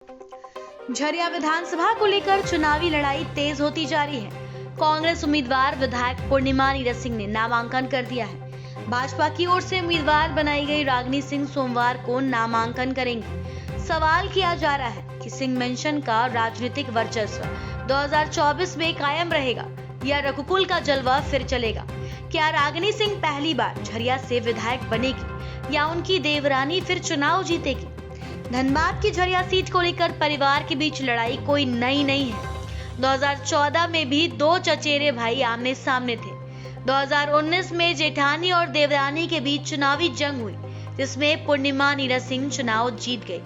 झरिया विधानसभा को लेकर चुनावी लड़ाई तेज होती जा रही है। कांग्रेस उम्मीदवार विधायक पूर्णिमा नीरज सिंह ने नामांकन कर दिया है। भाजपा की ओर से उम्मीदवार बनाई गई रागिनी सिंह सोमवार को नामांकन करेंगी। सवाल किया जा रहा है कि सिंह मेंशन का राजनीतिक वर्चस्व 2024 में कायम रहेगा या रघुकुल का जलवा फिर चलेगा। क्या रागिनी सिंह पहली बार झरिया से विधायक बनेगी या उनकी देवरानी फिर चुनाव जीतेगी? धनबाद की झरिया सीट को लेकर परिवार के बीच लड़ाई कोई नई नहीं है। 2014 में भी दो चचेरे भाई आमने सामने थे। 2019 में जेठानी और देवरानी के बीच चुनावी जंग हुई, जिसमें पूर्णिमा नीरज सिंह चुनाव जीत गई।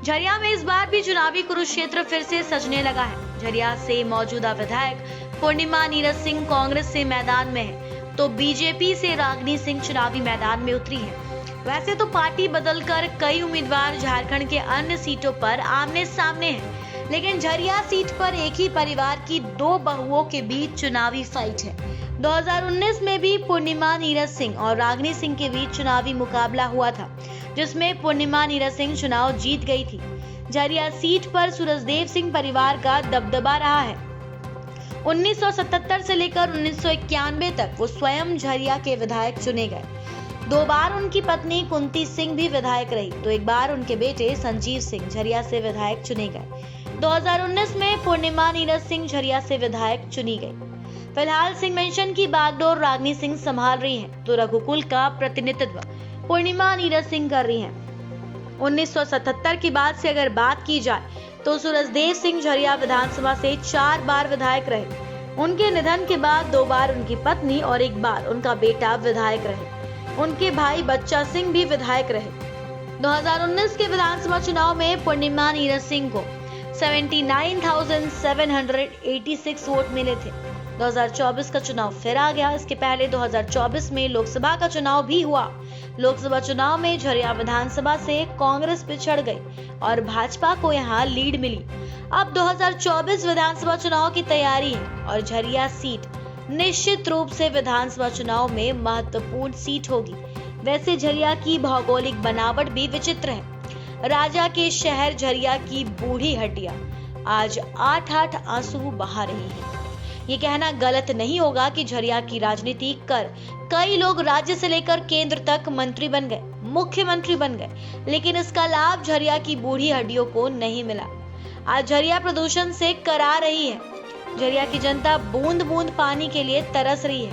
झरिया में इस बार भी चुनावी कुरुक्षेत्र फिर से सजने लगा है। झरिया से मौजूदा विधायक पूर्णिमा नीरज सिंह कांग्रेस से मैदान में है, तो बीजेपी से रागिनी सिंह चुनावी मैदान में उतरी है। वैसे तो पार्टी बदलकर कई उम्मीदवार झारखंड के अन्य सीटों पर आमने सामने हैं, लेकिन झरिया सीट पर एक ही परिवार की दो बहुओं के बीच चुनावी फाइट है। 2019 में भी पूर्णिमा नीरज सिंह और रागिनी सिंह के बीच चुनावी मुकाबला हुआ था, जिसमें पूर्णिमा नीरज सिंह चुनाव जीत गई थी। झरिया सीट पर सूरजदेव सिंह परिवार का दबदबा रहा है। 1977 से लेकर 1991 तक वो स्वयं झरिया के विधायक चुने गए। 2 बार उनकी पत्नी कुंती सिंह भी विधायक रही, तो एक बार उनके बेटे संजीव सिंह झरिया से विधायक चुने गए। 2019 में पूर्णिमा नीरज सिंह झरिया से विधायक चुनी गई। फिलहाल सिंह मेंशन की बागडोर रागिनी सिंह संभाल रही हैं, तो रघुकुल का प्रतिनिधित्व पूर्णिमा नीरज सिंह कर रही हैं। 1977 के बाद से अगर बात की जाए तो सूरजदेव सिंह झरिया विधानसभा से 4 बार विधायक रहे। उनके निधन के बाद 2 बार उनकी पत्नी और 1 बार उनका बेटा विधायक रहे। उनके भाई बच्चा सिंह भी विधायक रहे। 2019 के विधानसभा चुनाव में पूर्णिमा नीरज सिंह को 79,786 वोट मिले थे। 2024 का चुनाव फिर आ गया। इसके पहले 2024 में लोकसभा का चुनाव भी हुआ। लोकसभा चुनाव में झरिया विधानसभा से कांग्रेस पिछड़ गई और भाजपा को यहां लीड मिली। अब 2024 विधानसभा चुनाव की तैयारी है और झरिया सीट निश्चित रूप से विधानसभा चुनाव में महत्वपूर्ण सीट होगी। वैसे झरिया की भौगोलिक बनावट भी विचित्र है। राजा के शहर झरिया की बूढ़ी हड्डियां आज 8-8 आंसू बहा रही है। ये कहना गलत नहीं होगा कि झरिया की राजनीति कर कई लोग राज्य से लेकर केंद्र तक मंत्री बन गए, मुख्यमंत्री बन गए, लेकिन इसका लाभ झरिया की बूढ़ी हड्डियों को नहीं मिला। आज झरिया प्रदूषण से करा रही है। झरिया की जनता बूंद बूंद पानी के लिए तरस रही है।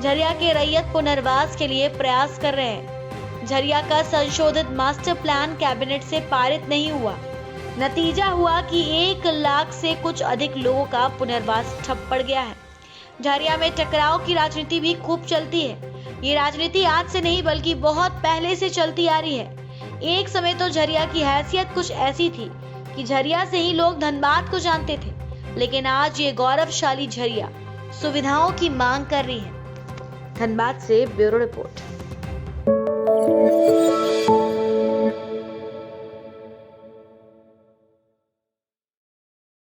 झरिया के रैयत पुनर्वास के लिए प्रयास कर रहे हैं। झरिया का संशोधित मास्टर प्लान कैबिनेट से पारित नहीं हुआ। नतीजा हुआ कि 1 लाख से कुछ अधिक लोगों का पुनर्वास ठप पड़ गया है। झरिया में टकराव की राजनीति भी खूब चलती है। ये राजनीति आज से नहीं बल्कि बहुत पहले से चलती आ रही है। एक समय तो झरिया की हैसियत कुछ ऐसी थी कि झरिया से ही लोग धनबाद को जानते थे, लेकिन आज ये गौरवशाली झरिया सुविधाओं की मांग कर रही है। धनबाद से ब्यूरो रिपोर्ट।